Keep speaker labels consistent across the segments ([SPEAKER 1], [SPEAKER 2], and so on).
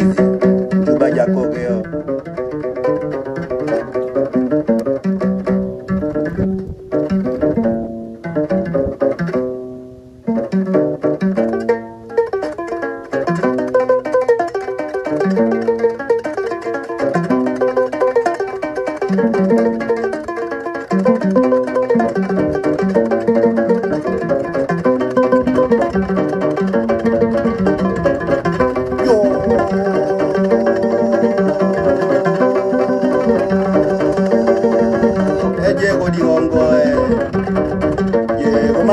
[SPEAKER 1] Easy, Duba Jakogeo.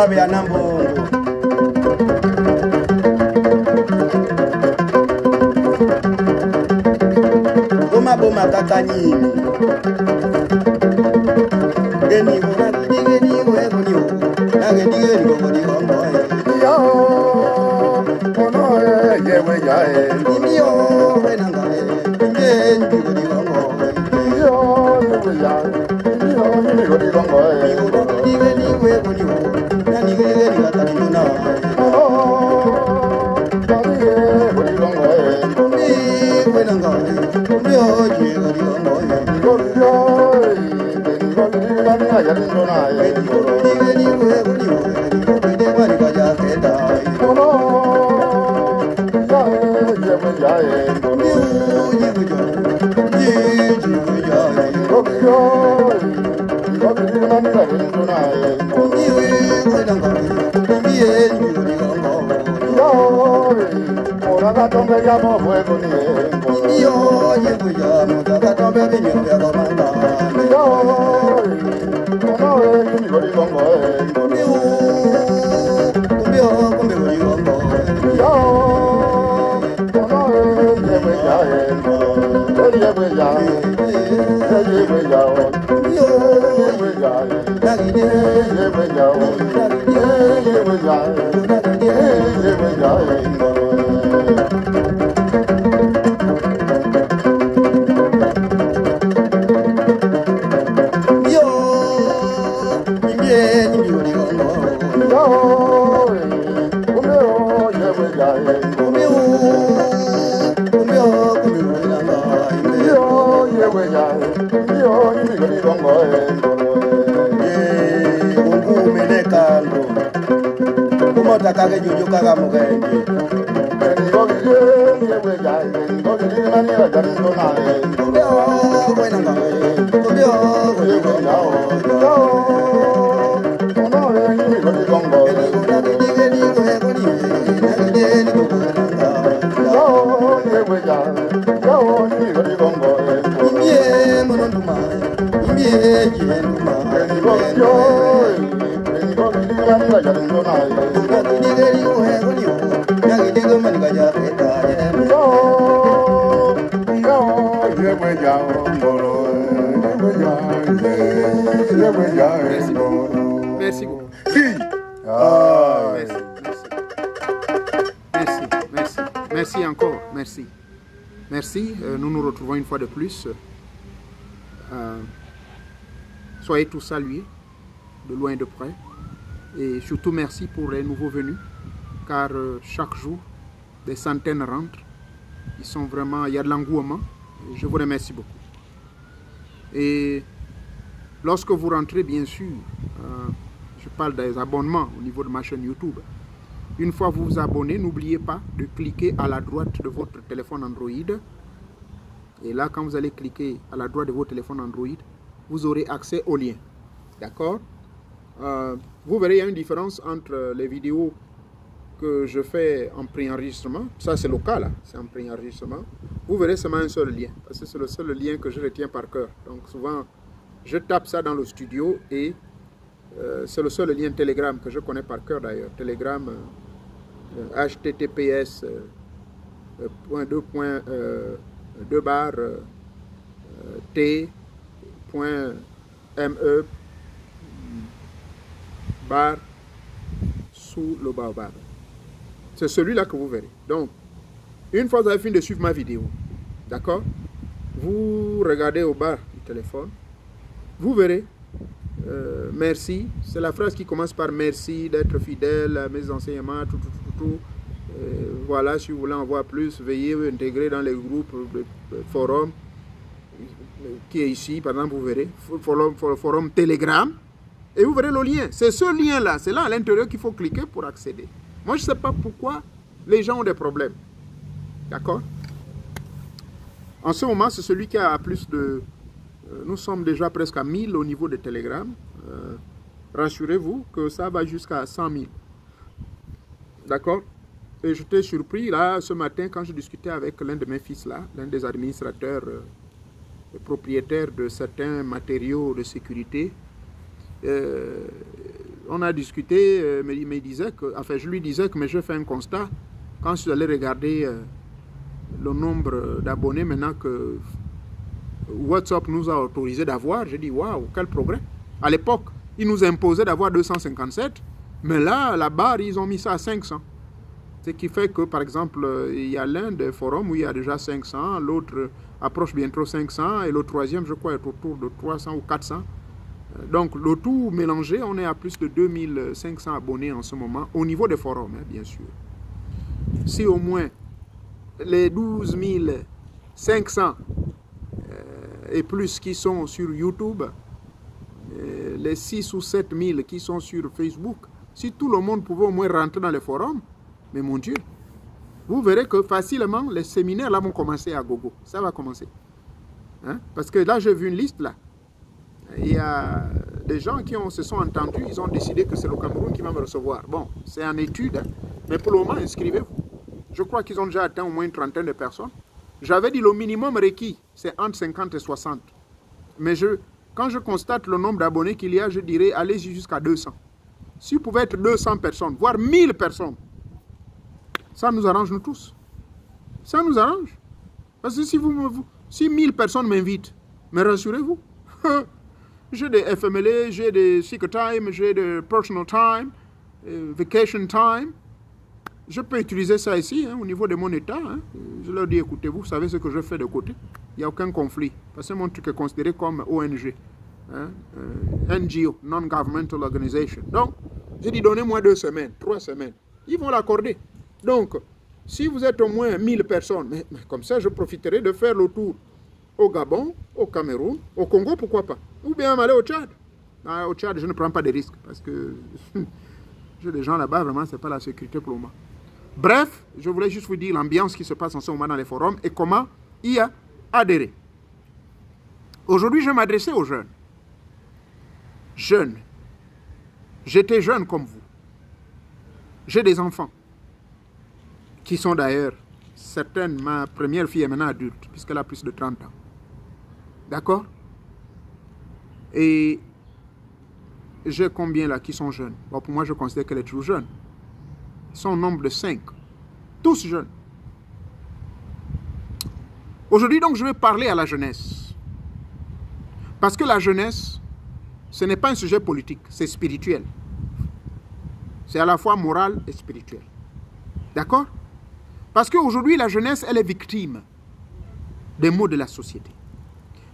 [SPEAKER 1] Ya Nambongo Boma boma kakanyini Geni wona geni wegoni wo na geni goni wongo yo ono yewe jae imiyo wenanga geni goni wongo yo yewe jae imiyo goni wongo geni wegoni wo Nani gani gatani na
[SPEAKER 2] Merci beaucoup. Merci encore, merci. Merci, nous nous retrouvons une fois de plus. Soyez tous salués, de loin et de près. Et surtout merci pour les nouveaux venus, car chaque jour, des centaines rentrent. Ils sont vraiment, il y a de l'engouement. Je vous remercie beaucoup. Et lorsque vous rentrez, bien sûr, je parle des abonnements au niveau de ma chaîne YouTube. Une fois vous vous abonnez, n'oubliez pas de cliquer à la droite de votre téléphone Android. Et là, quand vous allez cliquer à la droite de votre téléphone Android, vous aurez accès au lien. D'accord? Vous verrez, il y a une différence entre les vidéos que je fais en pré-enregistrement. Ça, c'est local, c'est en pré-enregistrement. Vous verrez seulement un seul lien, parce que c'est le seul lien que je retiens par cœur. Donc, souvent, je tape ça dans le studio et c'est le seul lien Telegram que je connais par cœur d'ailleurs. Telegram, https t.me barre sous le baobab. C'est celui-là que vous verrez. Donc, une fois que vous avez fini de suivre ma vidéo, d'accord, vous regardez au bas du téléphone, vous verrez, merci, c'est la phrase qui commence par merci d'être fidèle à mes enseignements, tout. Voilà, si vous voulez en voir plus, veuillez intégrer dans les groupes de forums qui est ici, par exemple, vous verrez, forum Telegram, et vous verrez le lien. C'est ce lien-là, c'est là à l'intérieur qu'il faut cliquer pour accéder. Moi, je ne sais pas pourquoi les gens ont des problèmes. D'accord? En ce moment, c'est celui qui a plus de... nous sommes déjà presque à 1000 au niveau de Telegram. Rassurez-vous que ça va jusqu'à 100 000. D'accord? Et j'étais surpris, là, ce matin, quand je discutais avec l'un de mes fils, là, l'un des administrateurs propriétaires de certains matériaux de sécurité. On a discuté, mais il me disait que... Enfin, je lui disais que mais je fais un constat. Quand je suis allé regarder le nombre d'abonnés maintenant que WhatsApp nous a autorisé d'avoir, j'ai dit, waouh, quel progrès. À l'époque, ils nous imposaient d'avoir 257, mais là, la barre, ils ont mis ça à 500. Ce qui fait que, par exemple, il y a l'un des forums où il y a déjà 500, l'autre approche bientôt 500, et le troisième, je crois, est autour de 300 ou 400. Donc, le tout mélangé, on est à plus de 2500 abonnés en ce moment, au niveau des forums, hein, bien sûr. Si au moins les 12 500 et plus qui sont sur YouTube, les 6 ou 7 000 qui sont sur Facebook, si tout le monde pouvait au moins rentrer dans les forums, mais mon Dieu, vous verrez que facilement, les séminaires là vont commencer à gogo. Ça va commencer. Hein? Parce que là, j'ai vu une liste là. Il y a des gens qui se sont entendus, ils ont décidé que c'est le Cameroun qui va me recevoir. Bon, c'est en étude, hein, mais pour le moment, inscrivez-vous. Je crois qu'ils ont déjà atteint au moins une trentaine de personnes. J'avais dit le minimum requis, c'est entre 50 et 60. Mais quand je constate le nombre d'abonnés qu'il y a, je dirais, allez-y jusqu'à 200. Si vous pouvez être 200 personnes, voire 1000 personnes, ça nous arrange nous tous. Ça nous arrange. Parce que si 1000 personnes m'invitent, mais rassurez-vous, j'ai des FMLA, j'ai des sick time, j'ai des personal time, vacation time. Je peux utiliser ça ici, hein, au niveau de mon état. Hein. Je leur dis, écoutez, vous savez ce que je fais de côté. Il n'y a aucun conflit. Parce que mon truc est considéré comme ONG. Hein, NGO, Non-Governmental Organization. Donc, j'ai dit, donnez-moi 2 semaines, 3 semaines. Ils vont l'accorder. Donc, si vous êtes au moins 1000 personnes, mais comme ça, je profiterai de faire le tour au Gabon, au Cameroun, au Congo, pourquoi pas. Ou bien aller au Tchad. Au Tchad, je ne prends pas de risques parce que j'ai des gens là-bas, vraiment, ce n'est pas la sécurité pour le moment. Bref, je voulais juste vous dire l'ambiance qui se passe en ce moment dans les forums et comment y adhérer. Aujourd'hui, je vais m'adresser aux jeunes. Jeunes. J'étais jeune comme vous. J'ai des enfants qui sont d'ailleurs, certaines, ma première fille est maintenant adulte, puisqu'elle a plus de 30 ans. D'accord? Et j'ai combien là qui sont jeunes? Bon, pour moi, je considère qu'elle est toujours jeune. Ils sont au nombre de 5. Tous jeunes. Aujourd'hui, donc, je vais parler à la jeunesse. Parce que la jeunesse, ce n'est pas un sujet politique, c'est spirituel. C'est à la fois moral et spirituel. D'accord? Parce qu'aujourd'hui, la jeunesse, elle est victime des maux de la société.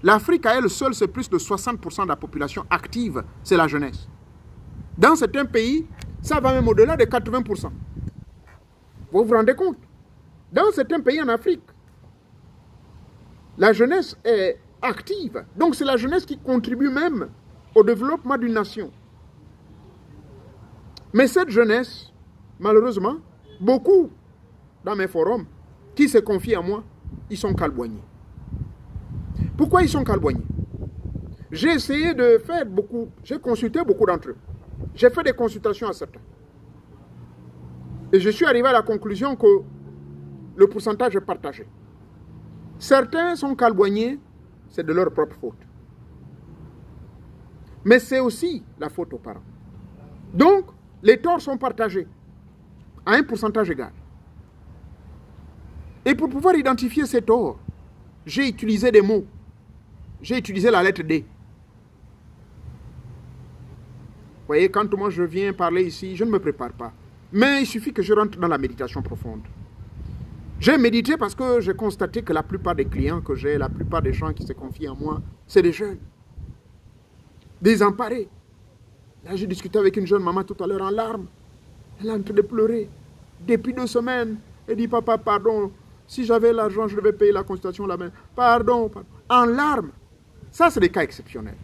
[SPEAKER 2] L'Afrique, à elle seule, c'est plus de 60% de la population active, c'est la jeunesse. Dans certains pays, ça va même au-delà de 80%. Vous vous rendez compte? Dans certains pays en Afrique, la jeunesse est active. Donc c'est la jeunesse qui contribue même au développement d'une nation. Mais cette jeunesse, malheureusement, beaucoup dans mes forums, qui se confient à moi, ils sont calboignés. Pourquoi ils sont calboignés? J'ai essayé de faire beaucoup, j'ai consulté beaucoup d'entre eux. J'ai fait des consultations à certains. Et je suis arrivé à la conclusion que le pourcentage est partagé. Certains sont calboignés, c'est de leur propre faute. Mais c'est aussi la faute aux parents. Donc, les torts sont partagés à un pourcentage égal. Et pour pouvoir identifier ces torts, j'ai utilisé des mots. J'ai utilisé la lettre D. Vous voyez, quand moi je viens parler ici, je ne me prépare pas. Mais il suffit que je rentre dans la méditation profonde. J'ai médité parce que j'ai constaté que la plupart des clients que j'ai, la plupart des gens qui se confient en moi, c'est des jeunes. Désemparés. Là, j'ai discuté avec une jeune maman tout à l'heure en larmes. Elle est en train de pleurer. depuis 2 semaines, et dit, papa, pardon, si j'avais l'argent, je devais payer la consultation là-bas. Pardon, pardon. En larmes. Ça, c'est des cas exceptionnels.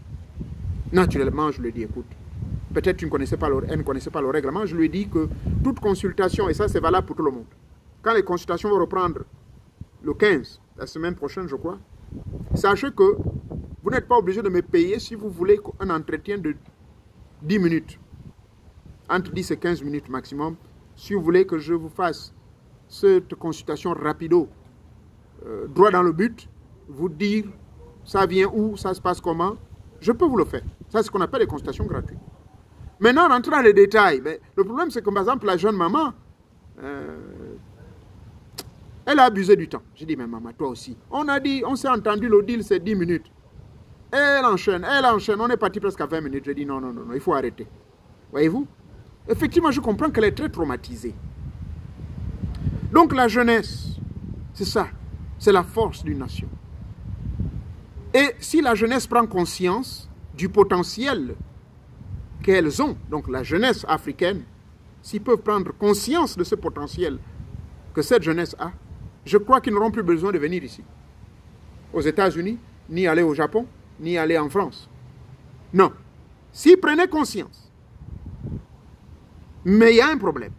[SPEAKER 2] Naturellement, je lui ai dit, écoute, peut-être tu ne connaissais pas elle ne connaissait pas le règlement. Je lui ai dit que toute consultation, et ça c'est valable pour tout le monde, quand les consultations vont reprendre le 15, la semaine prochaine je crois, sachez que vous n'êtes pas obligé de me payer si vous voulez un entretien de 10 minutes, entre 10 et 15 minutes maximum, si vous voulez que je vous fasse cette consultation rapido, droit dans le but, vous dire ça vient où, ça se passe comment, je peux vous le faire. Ça c'est ce qu'on appelle les consultations gratuites. Maintenant, rentrer dans les détails, mais le problème c'est que par exemple la jeune maman, elle a abusé du temps. J'ai dit, mais maman, toi aussi. On a dit, on s'est entendu, le deal c'est 10 minutes. Elle enchaîne, on est parti presque à 20 minutes. J'ai dit, non, non, non, non, il faut arrêter. Voyez-vous? Effectivement, je comprends qu'elle est très traumatisée. Donc la jeunesse, c'est ça, c'est la force d'une nation. Et si la jeunesse prend conscience du potentiel qu'elles ont, donc la jeunesse africaine, s'ils peuvent prendre conscience de ce potentiel que cette jeunesse a, je crois qu'ils n'auront plus besoin de venir ici, aux États-Unis, ni aller au Japon, ni aller en France. Non. S'ils prenaient conscience. Mais il y a un problème.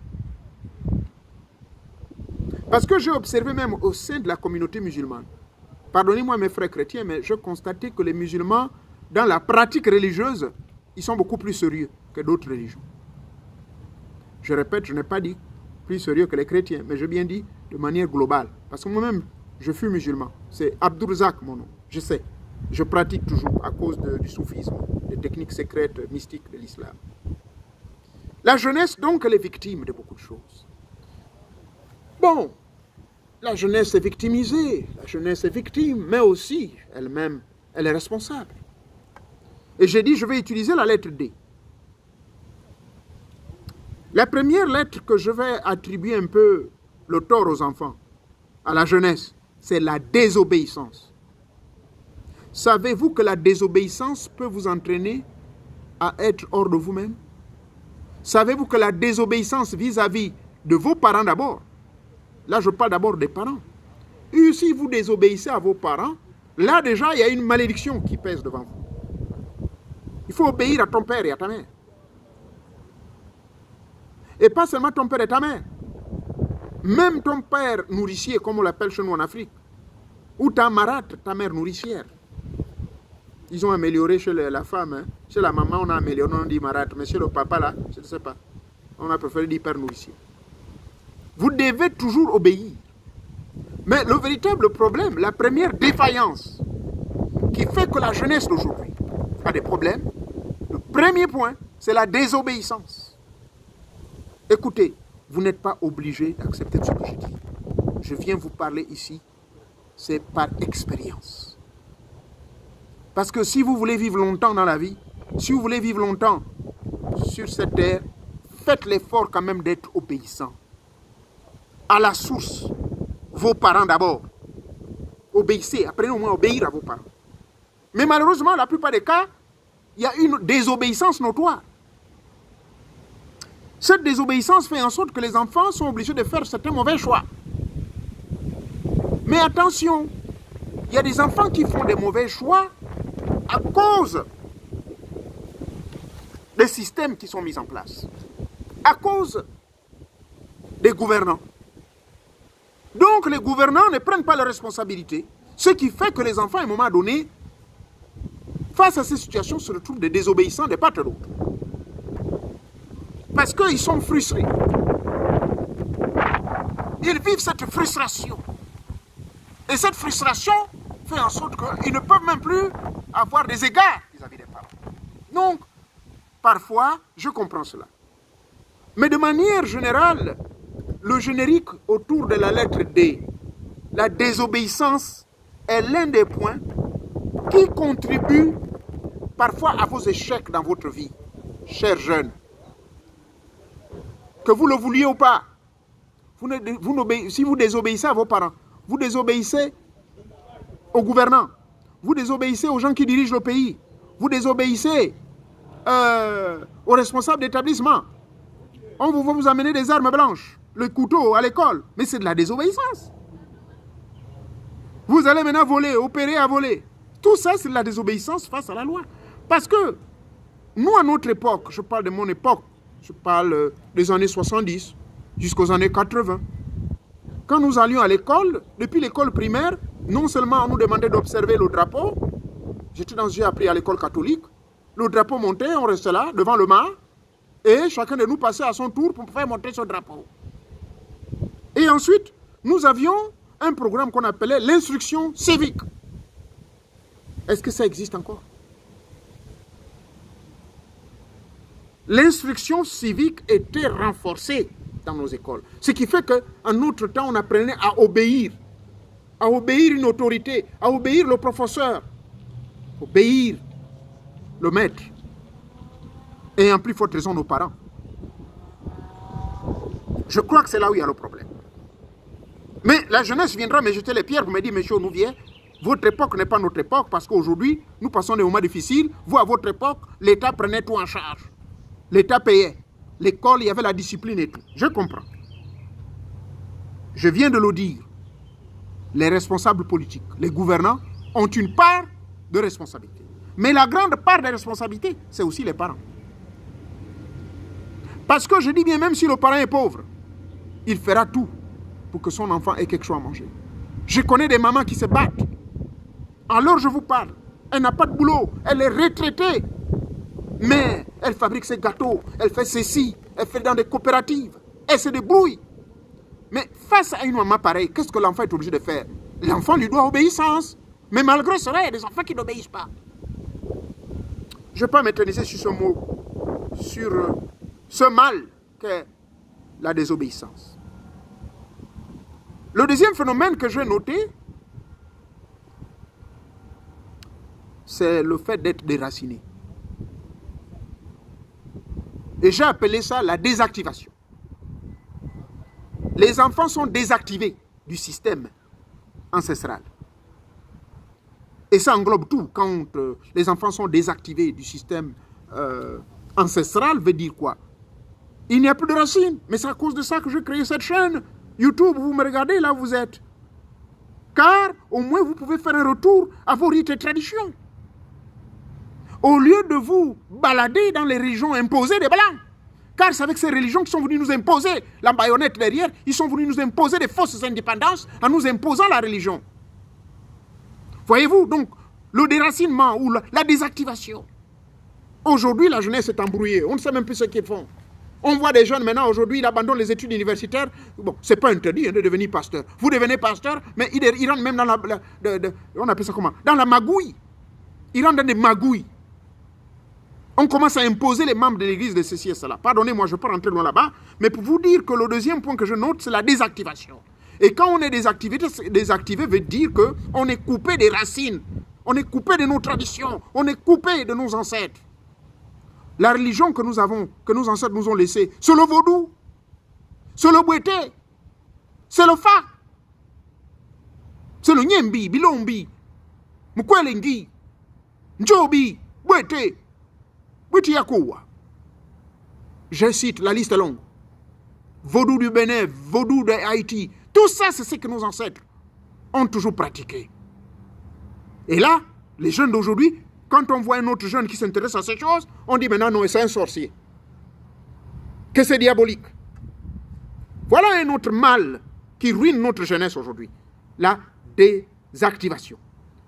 [SPEAKER 2] Parce que j'ai observé même au sein de la communauté musulmane, pardonnez-moi mes frères chrétiens, mais je constatais que les musulmans, dans la pratique religieuse, ils sont beaucoup plus sérieux que d'autres religions. Je répète, je n'ai pas dit plus sérieux que les chrétiens, mais j'ai bien dit de manière globale. Parce que moi-même, je suis musulman. C'est Abdourzak mon nom. Je sais. Je pratique toujours à cause du soufisme, des techniques secrètes, mystiques de l'islam. La jeunesse, donc, elle est victime de beaucoup de choses. Bon, la jeunesse est victimisée, la jeunesse est victime, mais aussi, elle-même, elle est responsable. Et j'ai dit, je vais utiliser la lettre D. La première lettre que je vais attribuer un peu le tort aux enfants, à la jeunesse, c'est la désobéissance. Savez-vous que la désobéissance peut vous entraîner à être hors de vous-même? Savez-vous que la désobéissance vis-à-vis de vos parents d'abord, là je parle d'abord des parents, et si vous désobéissez à vos parents, là déjà il y a une malédiction qui pèse devant vous. Il faut obéir à ton père et à ta mère. Et pas seulement ton père et ta mère. Même ton père nourricier, comme on l'appelle chez nous en Afrique, ou ta marâtre, ta mère nourricière. Ils ont amélioré chez la femme, hein. Chez la maman on a amélioré, on dit marâtre, mais chez le papa là, je ne sais pas. On a préféré dire père nourricier. Vous devez toujours obéir. Mais le véritable problème, la première défaillance qui fait que la jeunesse d'aujourd'hui a des problèmes, le premier point, c'est la désobéissance. Écoutez, vous n'êtes pas obligé d'accepter ce que je dis. Je viens vous parler ici, c'est par expérience. Parce que si vous voulez vivre longtemps dans la vie, si vous voulez vivre longtemps sur cette terre, faites l'effort quand même d'être obéissant. À la source, vos parents d'abord. Obéissez, apprenez au moins à obéir à vos parents. Mais malheureusement, la plupart des cas, il y a une désobéissance notoire. Cette désobéissance fait en sorte que les enfants sont obligés de faire certains mauvais choix. Mais attention, il y a des enfants qui font des mauvais choix à cause des systèmes qui sont mis en place, à cause des gouvernants. Donc les gouvernants ne prennent pas leurs responsabilités, ce qui fait que les enfants, à un moment donné, face à ces situations, se retrouvent des désobéissants de part et d'autre. Parce qu'ils sont frustrés. Ils vivent cette frustration. Et cette frustration fait en sorte qu'ils ne peuvent même plus avoir des égards vis-à-vis des parents. Donc, parfois, je comprends cela. Mais de manière générale, le générique autour de la lettre D, la désobéissance, est l'un des points qui contribue parfois à vos échecs dans votre vie, chers jeunes. Que vous le vouliez ou pas, si vous désobéissez à vos parents, vous désobéissez aux gouvernants, vous désobéissez aux gens qui dirigent le pays, vous désobéissez aux responsables d'établissement. On va vous amener des armes blanches. le couteau à l'école. Mais c'est de la désobéissance. Vous allez maintenant voler, opérer à voler. Tout ça, c'est de la désobéissance face à la loi. Parce que nous, à notre époque, je parle de mon époque, je parle des années 70 jusqu'aux années 80. Quand nous allions à l'école, depuis l'école primaire, non seulement on nous demandait d'observer le drapeau, j'ai appris à l'école catholique, le drapeau montait, on restait là, devant le mât, et chacun de nous passait à son tour pour faire monter son drapeau. Et ensuite, nous avions un programme qu'on appelait l'instruction civique. Est-ce que ça existe encore? L'instruction civique était renforcée dans nos écoles. Ce qui fait qu'en notre temps, on apprenait à obéir une autorité, à obéir le professeur, obéir le maître. Et en plus forte raison, nos parents. Je crois que c'est là où il y a le problème. Mais la jeunesse viendra me jeter les pierres pour me dire, monsieur Onouvier, votre époque n'est pas notre époque parce qu'aujourd'hui, nous passons des moments difficiles. Vous, à votre époque, l'État prenait tout en charge. L'État payait. L'école, il y avait la discipline et tout. Je comprends. Je viens de le dire. Les responsables politiques, les gouvernants, ont une part de responsabilité. Mais la grande part des responsabilités, c'est aussi les parents. Parce que je dis bien, même si le parent est pauvre, il fera tout pour que son enfant ait quelque chose à manger. Je connais des mamans qui se battent. Alors je vous parle. Elle n'a pas de boulot. Elle est retraitée. Mais elle fabrique ses gâteaux. Elle fait ceci. Elle fait dans des coopératives. Elle se débrouille. Mais face à une maman pareille, qu'est-ce que l'enfant est obligé de faire? L'enfant lui doit obéissance. Mais malgré cela, il y a des enfants qui n'obéissent pas. Je ne vais pas m'éterniser sur ce mot. Sur ce mal qu'est la désobéissance. Le deuxième phénomène que j'ai noté, c'est le fait d'être déraciné. Et j'ai appelé ça la désactivation. Les enfants sont désactivés du système ancestral. Et ça englobe tout. Quand les enfants sont désactivés du système ancestral, veut dire quoi? Il n'y a plus de racines. Mais c'est à cause de ça que j'ai créé cette chaîne. YouTube, vous me regardez là où vous êtes. Car au moins vous pouvez faire un retour à vos rites et traditions. Au lieu de vous balader dans les religions imposées des Blancs. Car c'est avec ces religions qui sont venues nous imposer la baïonnette derrière, ils sont venus nous imposer des fausses indépendances en nous imposant la religion. Voyez-vous, donc, le déracinement ou la désactivation. Aujourd'hui, la jeunesse est embrouillée. On ne sait même plus ce qu'ils font. On voit des jeunes maintenant, aujourd'hui, ils abandonnent les études universitaires. Bon, c'est pas interdit de devenir pasteur. Vous devenez pasteur, mais ils rentrent même dans on appelle ça comment? Dans la magouille. Ils rentrent dans des magouilles. On commence à imposer les membres de l'église de ceci et cela. Pardonnez-moi, je ne vais pas rentrer loin là-bas, mais pour vous dire que le deuxième point que je note, c'est la désactivation. Et quand on est désactivé veut dire qu'on est coupé des racines, on est coupé de nos traditions, on est coupé de nos ancêtres. La religion que nous avons, que nos ancêtres nous ont laissée, c'est le vaudou, c'est le bouété, c'est le fa, c'est le nyembi, bilombi, mkwelengi, njobi, bouété. Je cite, la liste est longue. Vaudou du Bénin, vaudou de Haïti, tout ça c'est ce que nos ancêtres ont toujours pratiqué. Et là, les jeunes d'aujourd'hui, quand on voit un autre jeune qui s'intéresse à ces choses, on dit maintenant non, c'est un sorcier. Que c'est diabolique. Voilà un autre mal qui ruine notre jeunesse aujourd'hui. La désactivation.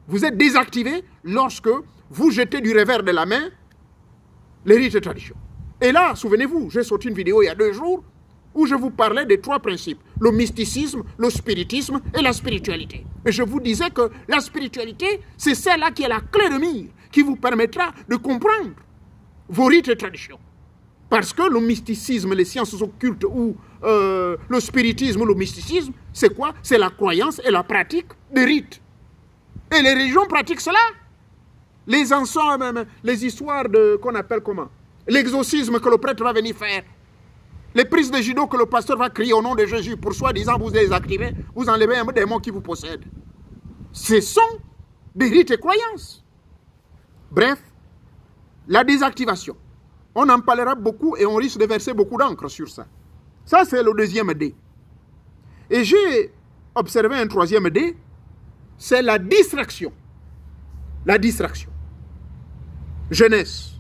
[SPEAKER 2] Vous êtes désactivé lorsque vous jetez du revers de la main les rites et traditions. Et là, souvenez-vous, j'ai sorti une vidéo il y a 2 jours où je vous parlais des 3 principes. Le mysticisme, le spiritisme et la spiritualité. Et je vous disais que la spiritualité, c'est celle-là qui est la clé de mire, qui vous permettra de comprendre vos rites et traditions. Parce que le mysticisme, les sciences occultes ou le spiritisme ou le mysticisme, c'est quoi? C'est la croyance et la pratique des rites. Et les religions pratiquent cela. Les ensembles, les histoires de, qu'on appelle comment? L'exorcisme que le prêtre va venir faire. Les prises de judo que le pasteur va crier au nom de Jésus pour soi-disant vous désactiver, vous enlevez un démon qui vous possède. Ce sont des rites et croyances. Bref, la désactivation. On en parlera beaucoup et on risque de verser beaucoup d'encre sur ça. Ça, c'est le deuxième D. Et j'ai observé un troisième D, c'est la distraction. La distraction. Jeunesse,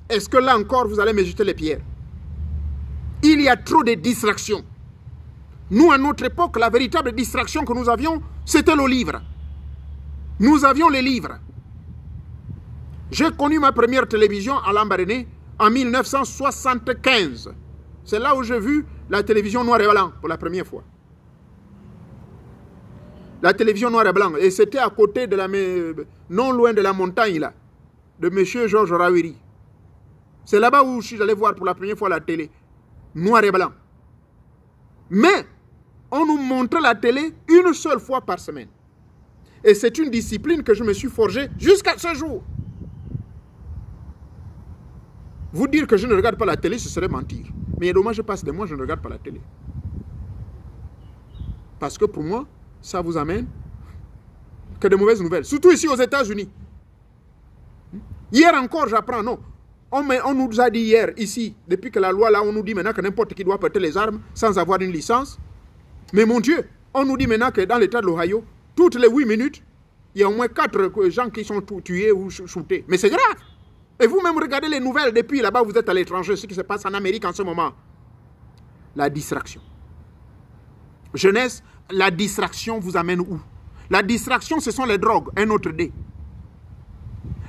[SPEAKER 2] est-ce que là encore, vous allez me jeter les pierres? Il y a trop de distractions. Nous, à notre époque, la véritable distraction que nous avions, c'était le livre. Nous avions les livres. J'ai connu ma première télévision à Lambaréné en 1975. C'est là où j'ai vu la télévision noir et blanc pour la première fois. La télévision noir et blanc. Et c'était à côté de la... non loin de la montagne, là, de M. Georges Rawiri. C'est là-bas où je suis allé voir pour la première fois la télé. Noir et blanc. Mais, on nous montrait la télé une seule fois par semaine. Et c'est une discipline que je me suis forgée jusqu'à ce jour. Vous dire que je ne regarde pas la télé, ce serait mentir. Mais il est dommage, je passe des mois, je ne regarde pas la télé. Parce que pour moi, ça vous amène que de mauvaises nouvelles. Surtout ici aux États-Unis. Hier encore, j'apprends, non. On nous a dit hier, ici, depuis que la loi, là, on nous dit maintenant que n'importe qui doit porter les armes sans avoir une licence. Mais mon Dieu, on nous dit maintenant que dans l'État de l'Ohio, toutes les 8 minutes, il y a au moins 4 gens qui sont tués ou shootés. Mais c'est grave. Et vous-même regardez les nouvelles depuis là-bas, vous êtes à l'étranger, ce qui se passe en Amérique en ce moment. La distraction. Jeunesse, la distraction vous amène où? La distraction, ce sont les drogues, un autre dé.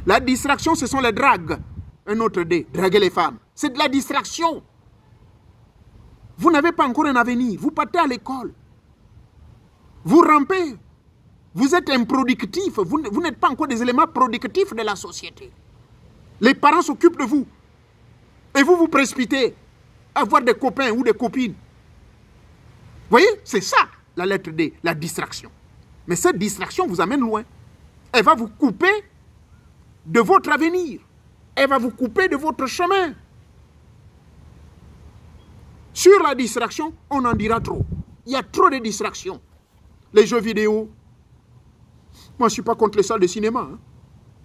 [SPEAKER 2] La distraction, ce sont les dragues, un autre dé. Draguer les femmes. C'est de la distraction. Vous n'avez pas encore un avenir. Vous partez à l'école. Vous rampez. Vous êtes improductif. Vous n'êtes pas encore des éléments productifs de la société. Les parents s'occupent de vous. Et vous vous précipitez à avoir des copains ou des copines. Vous voyez, c'est ça, la lettre D, la distraction. Mais cette distraction vous amène loin. Elle va vous couper de votre avenir. Elle va vous couper de votre chemin. Sur la distraction, on en dira trop. Il y a trop de distractions. Les jeux vidéo. Moi, je ne suis pas contre les salles de cinéma.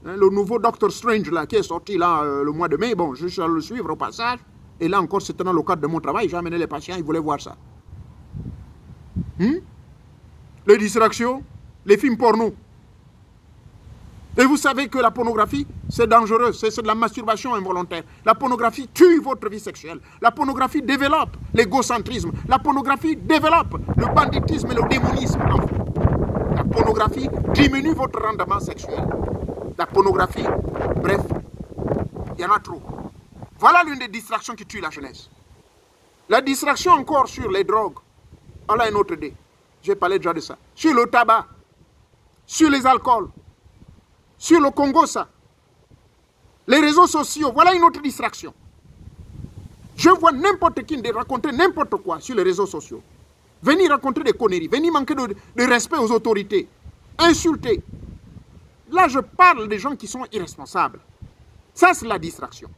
[SPEAKER 2] Le nouveau Doctor Strange là, qui est sorti là, le mois de mai, bon, je suis allé le suivre au passage. Et là encore, c'était dans le cadre de mon travail. J'ai amené les patients, ils voulaient voir ça. Les distractions, les films porno. Et vous savez que la pornographie, c'est dangereux, c'est de la masturbation involontaire. La pornographie tue votre vie sexuelle. La pornographie développe l'égocentrisme. La pornographie développe le banditisme et le démonisme en vous. La pornographie diminue votre rendement sexuel. La pornographie, bref, il y en a trop. Voilà l'une des distractions qui tue la jeunesse. La distraction encore sur les drogues. Voilà un autre dé. J'ai parlé déjà de ça. Sur le tabac, sur les alcools, sur le Congo, ça. Les réseaux sociaux, voilà une autre distraction. Je vois n'importe qui raconter n'importe quoi sur les réseaux sociaux. Venir raconter des conneries, venir manquer de respect aux autorités, insulter. Là, je parle des gens qui sont irresponsables. Ça, c'est la distraction.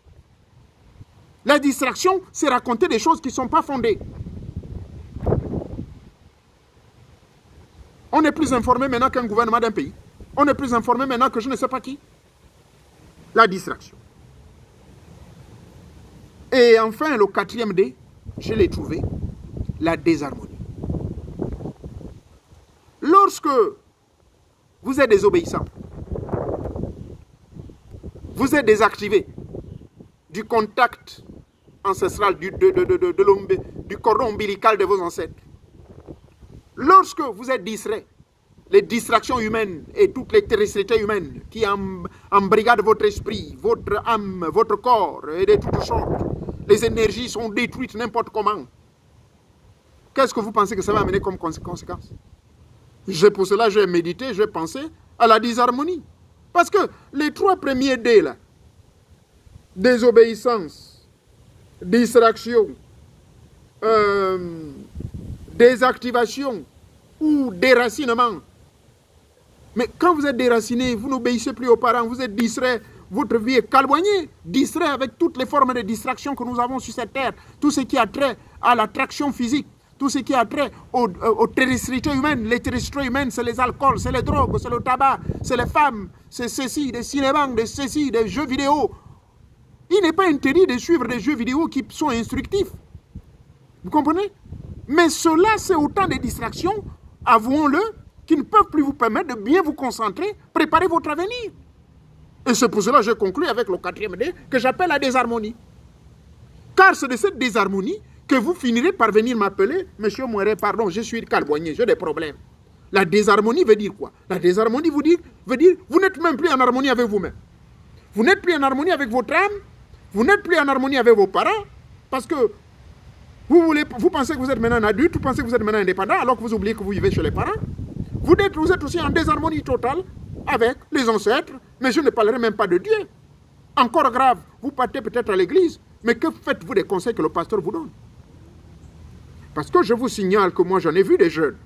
[SPEAKER 2] La distraction, c'est raconter des choses qui ne sont pas fondées. On est plus informé maintenant qu'un gouvernement d'un pays. On est plus informé maintenant que je ne sais pas qui. La distraction. Et enfin, le quatrième D, je l'ai trouvé, la désharmonie. Lorsque vous êtes désobéissant, vous êtes désactivé du contact ancestral, du cordon ombilical de vos ancêtres. Lorsque vous êtes distrait, les distractions humaines et toutes les terrestrialités humaines qui embrigadent votre esprit, votre âme, votre corps et de toutes sortes, les énergies sont détruites n'importe comment. Qu'est-ce que vous pensez que ça va amener comme conséquence? Pour cela, j'ai médité, j'ai pensé à la désharmonie. Parce que les 3 premiers D, là, désobéissance, distraction, désactivation ou déracinement. Mais quand vous êtes déraciné, vous n'obéissez plus aux parents, vous êtes distrait, votre vie est calboignée, distrait avec toutes les formes de distraction que nous avons sur cette terre, tout ce qui a trait à l'attraction physique, tout ce qui a trait aux terrestrialités humaines. Les terrestrialités humaines, c'est les alcools, c'est les drogues, c'est le tabac, c'est les femmes, c'est ceci, des cinémas, des jeux vidéo. Il n'est pas interdit de suivre des jeux vidéo qui sont instructifs. Vous comprenez? Mais cela, c'est autant de distractions, avouons-le, qui ne peuvent plus vous permettre de bien vous concentrer, préparer votre avenir. Et c'est pour cela que je conclue avec le 4e D que j'appelle la désharmonie. Car c'est de cette désharmonie que vous finirez par venir m'appeler, monsieur Mouéré, pardon, je suis carboigné, j'ai des problèmes. La désharmonie veut dire quoi? La désharmonie veut dire, vous n'êtes même plus en harmonie avec vous-même. Vous n'êtes plus en harmonie avec votre âme, vous n'êtes plus en harmonie avec vos parents, parce que vous pensez que vous êtes maintenant un adulte, vous pensez que vous êtes maintenant indépendant, alors que vous oubliez que vous vivez chez les parents. Vous êtes aussi en désharmonie totale avec les ancêtres, mais je ne parlerai même pas de Dieu. Encore grave, vous partez peut-être à l'église, mais que faites-vous des conseils que le pasteur vous donne? Parce que je vous signale que moi j'en ai vu des jeunes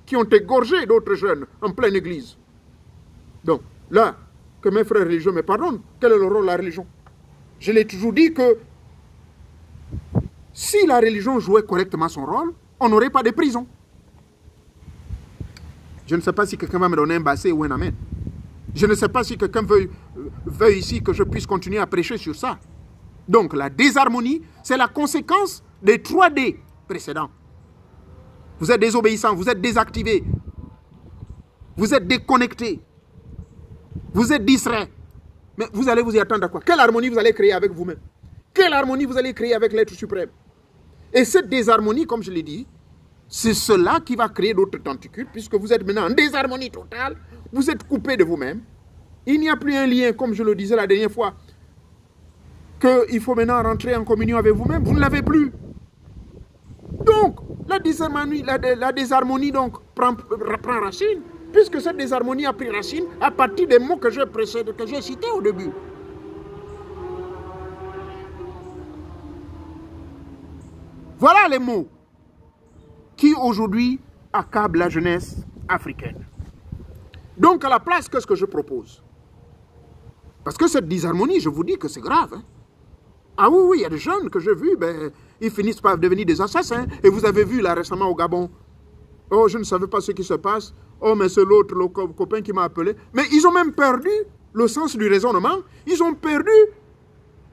[SPEAKER 2] qui ont égorgé d'autres jeunes en pleine église. Donc là, que mes frères religieux me pardonnent, quel est le rôle de la religion? Je l'ai toujours dit que si la religion jouait correctement son rôle, on n'aurait pas de prison. Je ne sais pas si quelqu'un va me donner un basset ou un amen. Je ne sais pas si quelqu'un veut ici que je puisse continuer à prêcher sur ça. Donc la désharmonie, c'est la conséquence des 3D précédents. Vous êtes désobéissant, vous êtes désactivé, vous êtes déconnecté, vous êtes distrait. Mais vous allez vous y attendre à quoi? Quelle harmonie vous allez créer avec vous-même? Quelle harmonie vous allez créer avec l'être suprême? Et cette désharmonie, comme je l'ai dit, c'est cela qui va créer d'autres tentacules, puisque vous êtes maintenant en désharmonie totale, vous êtes coupé de vous-même. Il n'y a plus un lien, comme je le disais la dernière fois, qu'il faut maintenant rentrer en communion avec vous-même. Vous ne l'avez plus. Donc, la désharmonie donc, prend racine, puisque cette désharmonie a pris racine à partir des mots que j'ai cités au début. Voilà les mots qui aujourd'hui accablent la jeunesse africaine. Donc à la place, qu'est-ce que je propose? Parce que cette désharmonie, je vous dis que c'est grave. Hein? Ah oui, il y a des jeunes que j'ai vus, ils finissent par devenir des assassins. Et vous avez vu là récemment au Gabon, oh je ne savais pas ce qui se passe, oh mais c'est l'autre, le copain qui m'a appelé. Mais ils ont même perdu le sens du raisonnement, ils ont perdu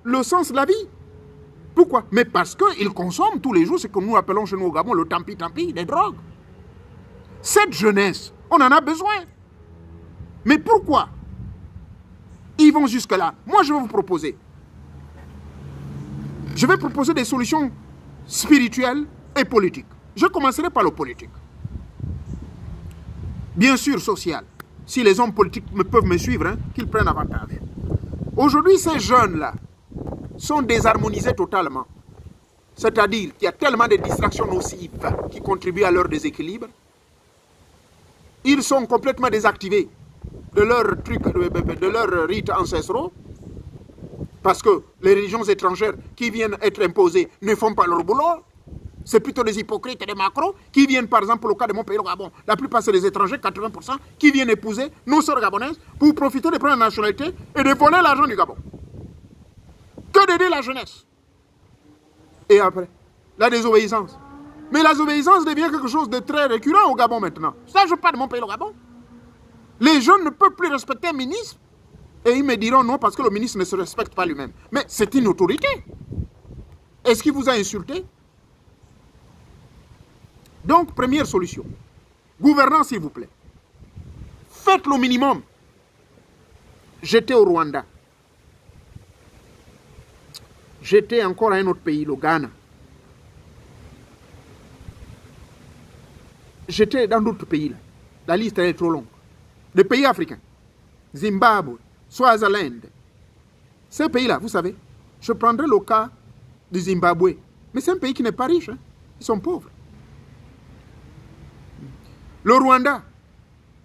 [SPEAKER 2] le sens de la vie. Pourquoi? Mais parce qu'ils consomment tous les jours ce que nous appelons chez nous au Gabon le tampi-tampi, des drogues. Cette jeunesse, on en a besoin. Mais pourquoi ils vont jusque-là? Moi, je vais vous proposer. Je vais proposer des solutions spirituelles et politiques. Je commencerai par le politique. Bien sûr, social. Si les hommes politiques peuvent me suivre, hein, qu'ils prennent avantage. Aujourd'hui, ces jeunes-là sont désharmonisés totalement. C'est-à-dire qu'il y a tellement de distractions nocives qui contribuent à leur déséquilibre. Ils sont complètement désactivés de leurs rites ancestraux. Parce que les religions étrangères qui viennent être imposées ne font pas leur boulot. C'est plutôt des hypocrites et des macros qui viennent, par exemple, pour le cas de mon pays, le Gabon. La plupart, c'est des étrangers, 80%, qui viennent épouser nos sœurs gabonaises pour profiter de prendre la nationalité et de voler l'argent du Gabon. Que d'aider la jeunesse. Et après, la désobéissance. Mais la désobéissance devient quelque chose de très récurrent au Gabon maintenant. Ça, je parle de mon pays, le Gabon. Les jeunes ne peuvent plus respecter un ministre. Et ils me diront non parce que le ministre ne se respecte pas lui-même. Mais c'est une autorité. Est-ce qu'il vous a insulté? Donc, première solution. Gouvernance, s'il vous plaît. Faites le minimum. J'étais au Rwanda. J'étais encore à un autre pays, le Ghana. J'étais dans d'autres pays là. La liste est trop longue. Des pays africains. Zimbabwe, Swaziland. Ces pays-là, vous savez, je prendrai le cas du Zimbabwe. Mais c'est un pays qui n'est pas riche. Hein. Ils sont pauvres. Le Rwanda,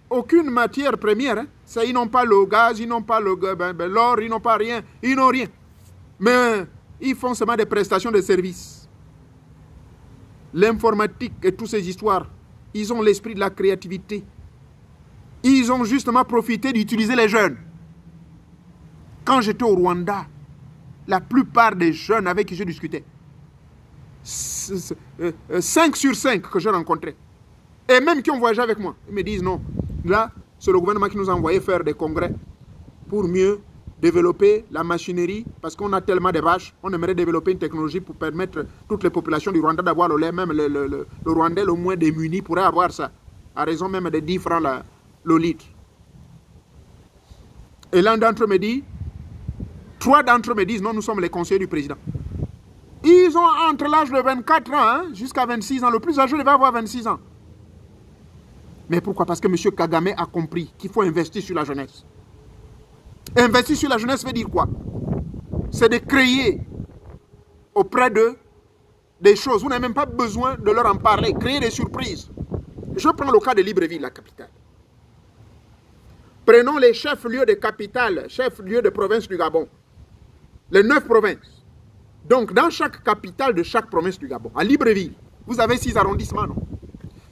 [SPEAKER 2] aucune matière première. Hein. Ils n'ont pas le gaz, ils n'ont pas l'or, ils n'ont pas rien. Ils n'ont rien. Mais ils font seulement des prestations de services. L'informatique et toutes ces histoires, ils ont l'esprit de la créativité. Ils ont justement profité d'utiliser les jeunes. Quand j'étais au Rwanda, la plupart des jeunes avec qui je discutais, 5 sur 5 que j'ai rencontrés, et même qui ont voyagé avec moi, ils me disent non, là, c'est le gouvernement qui nous a envoyé faire des congrès pour mieux développer la machinerie, parce qu'on a tellement de vaches, on aimerait développer une technologie pour permettre toutes les populations du Rwanda d'avoir le lait, même le Rwandais le moins démuni pourrait avoir ça, à raison même de 10 francs le litre. Et l'un d'entre eux me dit, 3 d'entre eux me disent, non, nous sommes les conseillers du président. Ils ont entre l'âge de 24 ans hein, jusqu'à 26 ans. Le plus âgé va avoir 26 ans. Mais pourquoi? Parce que M. Kagame a compris qu'il faut investir sur la jeunesse. Investir sur la jeunesse veut dire quoi? C'est de créer auprès d'eux des choses. Vous n'avez même pas besoin de leur en parler. Créer des surprises. Je prends le cas de Libreville, la capitale. Prenons les chefs-lieux de capitale, chefs-lieux de province du Gabon. Les 9 provinces. Donc, dans chaque capitale de chaque province du Gabon, à Libreville, vous avez 6 arrondissements, non?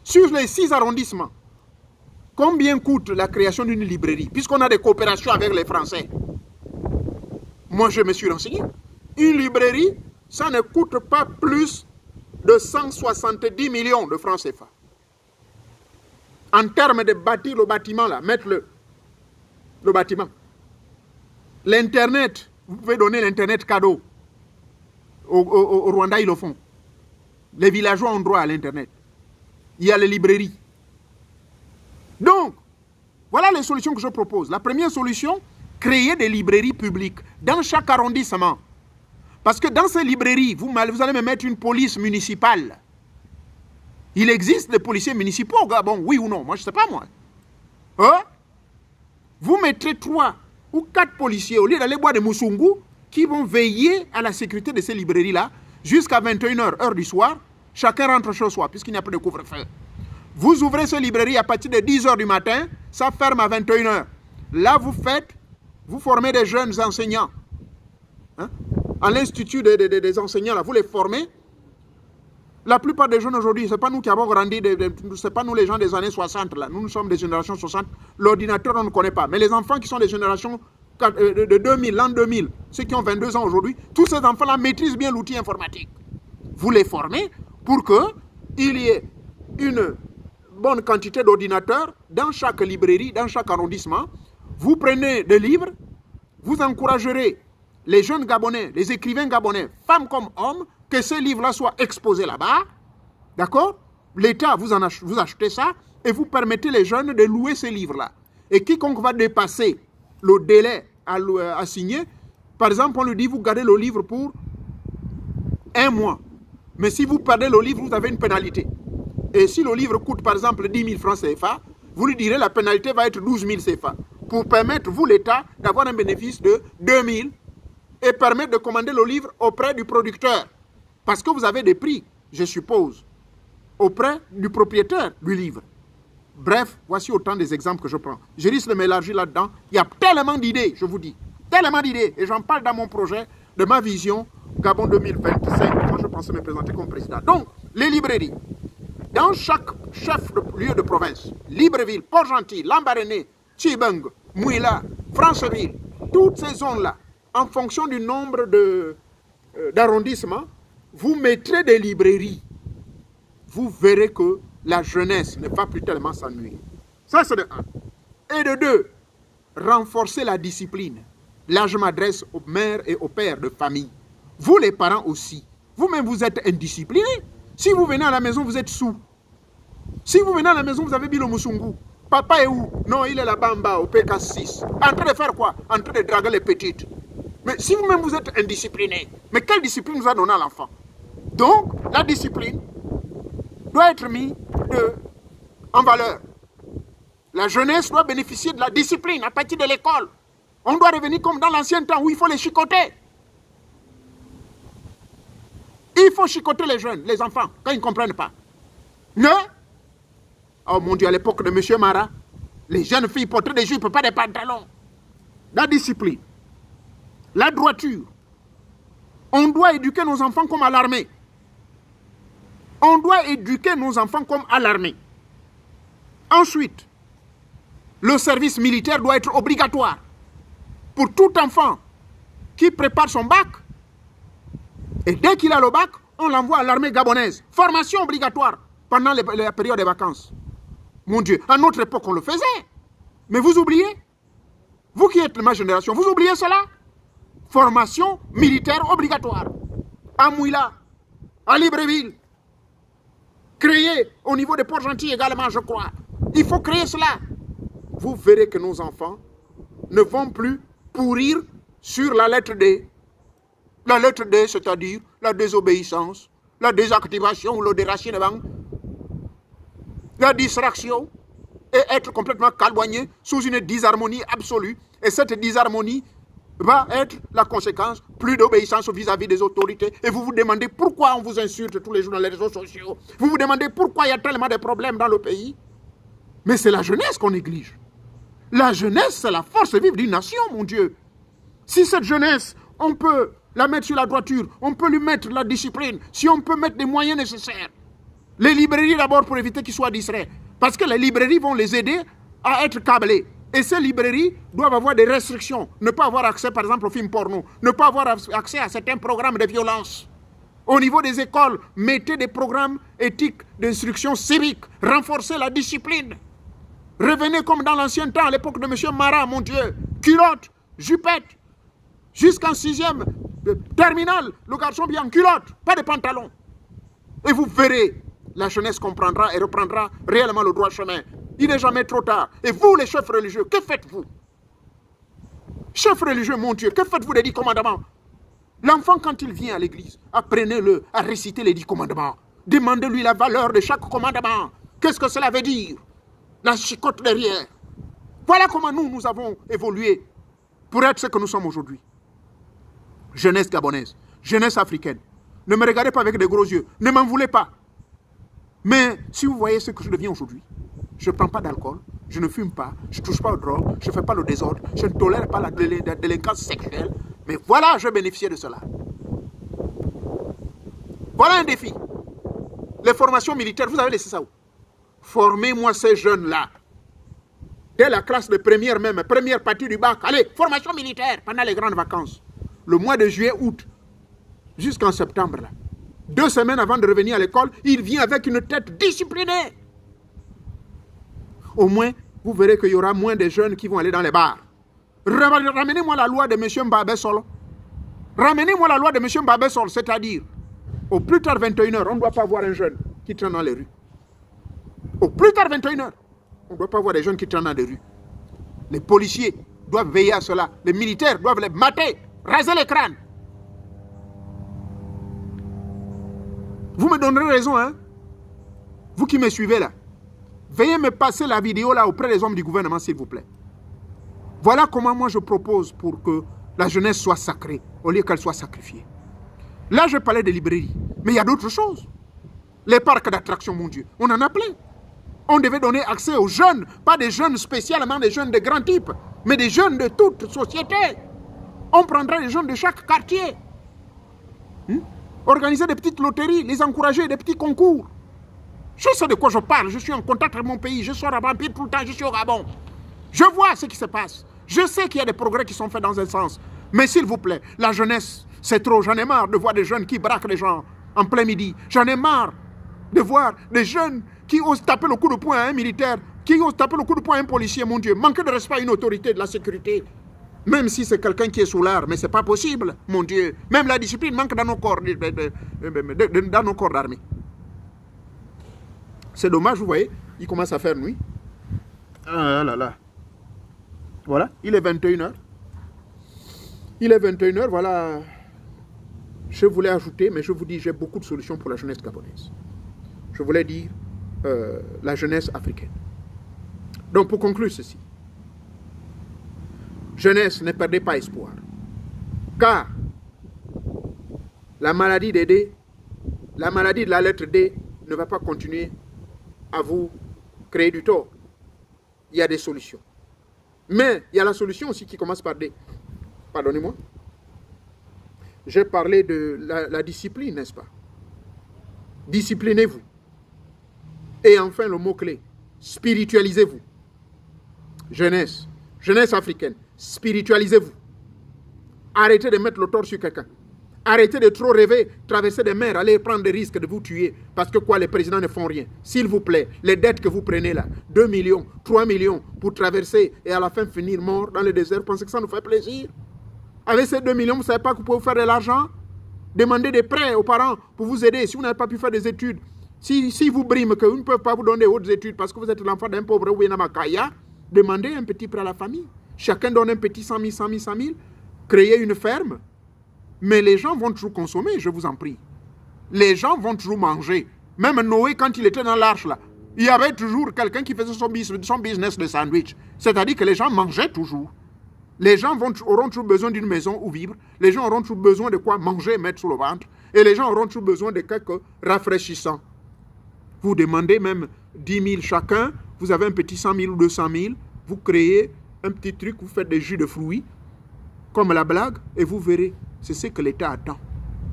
[SPEAKER 2] Sur les 6 arrondissements, combien coûte la création d'une librairie? Puisqu'on a des coopérations avec les Français. Moi, je me suis renseigné. Une librairie, ça ne coûte pas plus de 170 millions de francs CFA. En termes de bâtir le bâtiment, là, mettre le bâtiment. L'Internet, vous pouvez donner l'Internet cadeau. Au Rwanda, ils le font. Les villageois ont droit à l'Internet. Il y a les librairies. Donc, voilà les solutions que je propose. La première solution, créer des librairies publiques dans chaque arrondissement. Parce que dans ces librairies, vous allez me mettre une police municipale. Il existe des policiers municipaux au Gabon, oui ou non? Moi, je ne sais pas, moi. Hein? Vous mettrez 3 ou 4 policiers au lieu d'aller boire des moussungu qui vont veiller à la sécurité de ces librairies-là jusqu'à 21h, heure du soir. Chacun rentre chez soi, puisqu'il n'y a pas de couvre-feu. Vous ouvrez ces librairies à partir de 10h du matin, ça ferme à 21h. Là, vous formez des jeunes enseignants. Hein? À l'Institut des enseignants, là, vous les formez. La plupart des jeunes aujourd'hui, ce n'est pas nous qui avons grandi, ce n'est pas nous les gens des années 60, là. Nous sommes des générations 60. L'ordinateur, on ne connaît pas. Mais les enfants qui sont des générations de 2000, l'an 2000, ceux qui ont 22 ans aujourd'hui, tous ces enfants-là maîtrisent bien l'outil informatique. Vous les formez pour qu'il y ait une bonne quantité d'ordinateurs dans chaque librairie, dans chaque arrondissement. Vous prenez des livres, vous encouragerez les jeunes Gabonais, les écrivains gabonais, femmes comme hommes, que ces livres-là soient exposés là-bas. D'accord? L'État, vous achetez ça et vous permettez les jeunes de louer ces livres-là. Et quiconque va dépasser le délai à signer, par exemple, on lui dit, vous gardez le livre pour 1 mois. Mais si vous perdez le livre, vous avez une pénalité. Et si le livre coûte, par exemple, 10 000 francs CFA, vous lui direz la pénalité va être 12 000 CFA. Pour permettre, vous, l'État, d'avoir un bénéfice de 2 000 et permettre de commander le livre auprès du producteur. Parce que vous avez des prix, je suppose, auprès du propriétaire du livre. Bref, voici autant des exemples que je prends. Je risque de m'élargir là-dedans. Il y a tellement d'idées, je vous dis. Tellement d'idées. Et j'en parle dans mon projet, de ma vision, Gabon 2025. Moi, je pensais me présenter comme président. Donc, les librairies. Dans chaque chef-lieu de province, Libreville, Port-Gentil, Lambaréné, Tchibeng, Mouila, Franceville, toutes ces zones-là, en fonction du nombre d'arrondissements, vous mettrez des librairies. Vous verrez que la jeunesse ne va plus tellement s'ennuyer. Ça, c'est de 1. Et de 2, renforcer la discipline. Là, je m'adresse aux mères et aux pères de famille. Vous, les parents aussi. Vous-même, vous êtes indisciplinés. Si vous venez à la maison, vous êtes sous. Si vous venez à la maison, vous avez Bilo Musungu. Papa est où? Non, il est là-bas en bas, au PK6. En train de faire quoi? En train de draguer les petites. Mais si vous-même, vous êtes indiscipliné, mais quelle discipline vous a donné à l'enfant? Donc, la discipline doit être mise en valeur. La jeunesse doit bénéficier de la discipline à partir de l'école. On doit revenir comme dans l'ancien temps où il faut les chicoter. Il faut chicoter les jeunes, les enfants, quand ils ne comprennent pas. Non? Oh mon Dieu, à l'époque de M. Mara, les jeunes filles portaient des jupes, pas des pantalons. La discipline, la droiture. On doit éduquer nos enfants comme à l'armée. On doit éduquer nos enfants comme à l'armée. Ensuite, le service militaire doit être obligatoire pour tout enfant qui prépare son bac. Et dès qu'il a le bac, on l'envoie à l'armée gabonaise. Formation obligatoire pendant la période des vacances. Mon Dieu, à notre époque, on le faisait. Mais vous oubliez? Vous qui êtes de ma génération, vous oubliez cela? Formation militaire obligatoire. À Mouila, à Libreville. Créé au niveau de Port-Gentil également, je crois. Il faut créer cela. Vous verrez que nos enfants ne vont plus pourrir sur la lettre D. La lettre D, c'est-à-dire la désobéissance, la désactivation ou le déracinement, la distraction et être complètement calboigné sous une disharmonie absolue. Et cette disharmonie va être la conséquence, plus d'obéissance vis-à-vis des autorités. Et vous vous demandez pourquoi on vous insulte tous les jours dans les réseaux sociaux. Vous vous demandez pourquoi il y a tellement de problèmes dans le pays. Mais c'est la jeunesse qu'on néglige. La jeunesse, c'est la force vive d'une nation, mon Dieu. Si cette jeunesse, on peut la mettre sur la droiture, on peut lui mettre la discipline, si on peut mettre des moyens nécessaires. Les librairies d'abord pour éviter qu'ils soient distraits. Parce que les librairies vont les aider à être câblés. Et ces librairies doivent avoir des restrictions. Ne pas avoir accès, par exemple, aux films porno. Ne pas avoir accès à certains programmes de violence. Au niveau des écoles, mettez des programmes éthiques d'instruction civique. Renforcez la discipline. Revenez comme dans l'ancien temps, à l'époque de M. Marat, mon Dieu. Culotte, jupette. Jusqu'en 6e terminale, le garçon vient en culotte, pas de pantalon. Et vous verrez, la jeunesse comprendra et reprendra réellement le droit chemin. Il n'est jamais trop tard. Et vous, les chefs religieux, que faites-vous? Chefs religieux, mon Dieu, que faites-vous des 10 commandements? L'enfant, quand il vient à l'église, apprenez-le à réciter les 10 commandements. Demandez-lui la valeur de chaque commandement. Qu'est-ce que cela veut dire? La chicotte derrière. Voilà comment nous avons évolué pour être ce que nous sommes aujourd'hui. Jeunesse gabonaise, jeunesse africaine. Ne me regardez pas avec des gros yeux. Ne m'en voulez pas. Mais si vous voyez ce que je deviens aujourd'hui, je ne prends pas d'alcool, je ne fume pas, je ne touche pas aux drogues, je ne fais pas le désordre, je ne tolère pas la délinquance sexuelle. Mais voilà, je bénéficie de cela. Voilà un défi. Les formations militaires, vous avez laissé ça où? Formez-moi ces jeunes-là. Dès la classe de première même, première partie du bac. Allez, formation militaire pendant les grandes vacances. Le mois de juillet, août, jusqu'en septembre. Là. 2 semaines avant de revenir à l'école, il vient avec une tête disciplinée. Au moins, vous verrez qu'il y aura moins de jeunes qui vont aller dans les bars. Ramenez-moi la loi de M. Mbabé Sol. Ramenez-moi la loi de M. Mbabé Sol, c'est-à-dire, au plus tard 21h, on ne doit pas voir un jeune qui traîne dans les rues. Au plus tard 21h, on ne doit pas voir des jeunes qui traînent dans les rues. Les policiers doivent veiller à cela. Les militaires doivent les mater, raser les crânes. Vous me donnerez raison, hein? Vous qui me suivez là. Veuillez me passer la vidéo là auprès des hommes du gouvernement, s'il vous plaît. Voilà comment moi je propose pour que la jeunesse soit sacrée, au lieu qu'elle soit sacrifiée. Là, je parlais des librairies, mais il y a d'autres choses. Les parcs d'attractions, mon Dieu, on en a plein. On devait donner accès aux jeunes, pas des jeunes spécialement des jeunes de grand type, mais des jeunes de toute société. On prendrait les jeunes de chaque quartier. Organiser des petites loteries, les encourager, des petits concours. Je sais de quoi je parle, je suis en contact avec mon pays, je sors à Vampire tout le temps, je suis au Gabon. Je vois ce qui se passe. Je sais qu'il y a des progrès qui sont faits dans un sens. Mais s'il vous plaît, la jeunesse, c'est trop. J'en ai marre de voir des jeunes qui braquent les gens en plein midi. J'en ai marre de voir des jeunes qui osent taper le coup de poing à un militaire, qui osent taper le coup de poing à un policier, mon Dieu. Manquer de respect à une autorité de la sécurité. Même si c'est quelqu'un qui est sous l'art, mais ce n'est pas possible, mon Dieu. Même la discipline manque dans nos corps, dans nos corps d'armée. C'est dommage, vous voyez, il commence à faire nuit. Ah là là. Voilà, il est 21h. Il est 21h, voilà. Je voulais ajouter, mais je vous dis, j'ai beaucoup de solutions pour la jeunesse gabonaise. Je voulais dire la jeunesse africaine. Donc, pour conclure ceci, jeunesse, ne perdez pas espoir. Car la maladie des D, la maladie de la lettre D ne va pas continuer à vous créer du tort. Il y a des solutions. Mais il y a la solution aussi qui commence par D. Pardonnez-moi. J'ai parlé de la discipline, n'est-ce pas? Disciplinez-vous. Et enfin, le mot-clé, spiritualisez-vous. Jeunesse, jeunesse africaine, spiritualisez-vous. Arrêtez de mettre le tort sur quelqu'un. Arrêtez de trop rêver, traverser des mers, aller prendre des risques de vous tuer. Parce que quoi, les présidents ne font rien. S'il vous plaît, les dettes que vous prenez là, 2 millions, 3 millions pour traverser et à la fin finir mort dans le désert, pensez que ça nous fait plaisir? Avec ces 2 millions, vous ne savez pas que vous pouvez faire de l'argent? Demandez des prêts aux parents pour vous aider si vous n'avez pas pu faire des études. Si vous briment qu'ils ne peuvent pas vous donner hautes études parce que vous êtes l'enfant d'un pauvre ou d'un makaya, demandez un petit prêt à la famille. Chacun donne un petit 100 000, 100 000, 100 000. Créez une ferme. Mais les gens vont toujours consommer, je vous en prie. Les gens vont toujours manger. Même Noé, quand il était dans l'arche, là, il y avait toujours quelqu'un qui faisait son business de sandwich. C'est-à-dire que les gens mangeaient toujours. Les gens auront toujours besoin d'une maison où vivre. Les gens auront toujours besoin de quoi manger et mettre sur le ventre. Et les gens auront toujours besoin de quelques rafraîchissants. Vous demandez même 10 000 chacun. Vous avez un petit 100 000 ou 200 000. Vous créez un petit truc, vous faites des jus de fruits, comme la blague, et vous verrez. C'est ce que l'État attend.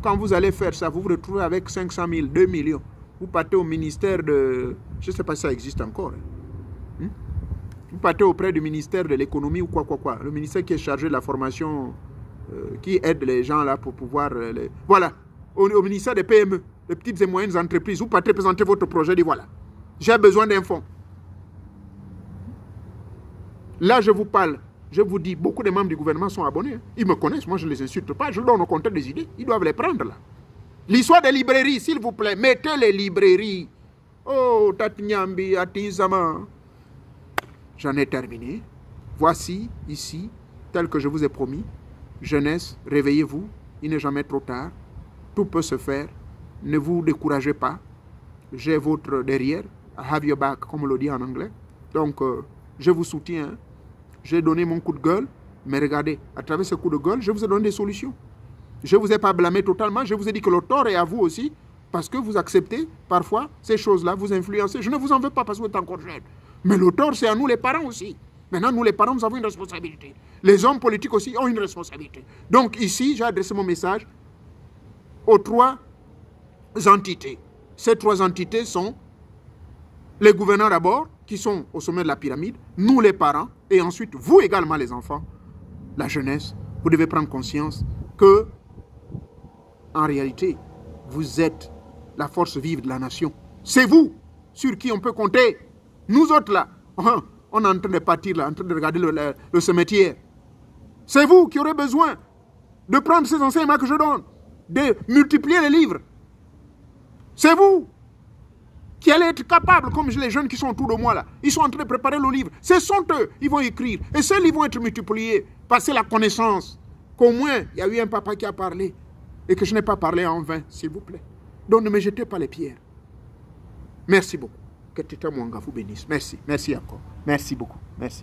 [SPEAKER 2] Quand vous allez faire ça, vous vous retrouvez avec 500 000, 2 millions. Vous partez au ministère de... Je ne sais pas si ça existe encore. Vous partez auprès du ministère de l'économie ou quoi. Le ministère qui est chargé de la formation, qui aide les gens là pour pouvoir... Voilà, au ministère des PME, les petites et moyennes entreprises. Vous partez présenter votre projet, dit voilà, j'ai besoin d'un fonds. Là, je vous parle. Je vous dis, beaucoup de membres du gouvernement sont abonnés. Ils me connaissent, moi je ne les insulte pas. Je leur donne au contraire des idées. Ils doivent les prendre là. L'histoire des librairies, s'il vous plaît, mettez les librairies. Oh, Tatnyambi, Atizama. J'en ai terminé. Voici, ici, tel que je vous ai promis. Jeunesse, réveillez-vous. Il n'est jamais trop tard. Tout peut se faire. Ne vous découragez pas. J'ai votre derrière. I have your back, comme on le dit en anglais. Donc, je vous soutiens. J'ai donné mon coup de gueule, mais regardez, à travers ce coup de gueule, je vous ai donné des solutions. Je ne vous ai pas blâmé totalement, je vous ai dit que le tort est à vous aussi, parce que vous acceptez parfois ces choses-là, vous influencez. Je ne vous en veux pas parce que vous êtes encore jeune. Mais le tort, c'est à nous les parents aussi. Maintenant, nous les parents, nous avons une responsabilité. Les hommes politiques aussi ont une responsabilité. Donc ici, j'ai adressé mon message aux 3 entités. Ces 3 entités sont les gouverneurs d'abord, qui sont au sommet de la pyramide, nous les parents, et ensuite vous également les enfants, la jeunesse. Vous devez prendre conscience que, en réalité, vous êtes la force vive de la nation. C'est vous sur qui on peut compter. Nous autres là, on est en train de partir là, en train de regarder le cimetière. C'est vous qui aurez besoin de prendre ces enseignements que je donne, de multiplier les livres. C'est vous qui allez être capables, comme les jeunes qui sont autour de moi là, ils sont en train de préparer le livre. Ce sont eux, ils vont écrire. Et ces livres vont être multipliés. Passer la connaissance. Qu'au moins, il y a eu un papa qui a parlé. Et que je n'ai pas parlé en vain, s'il vous plaît. Donc ne me jetez pas les pierres. Merci beaucoup. Que Tita Mwanga vous bénisse. Merci. Merci encore. Merci beaucoup. Merci.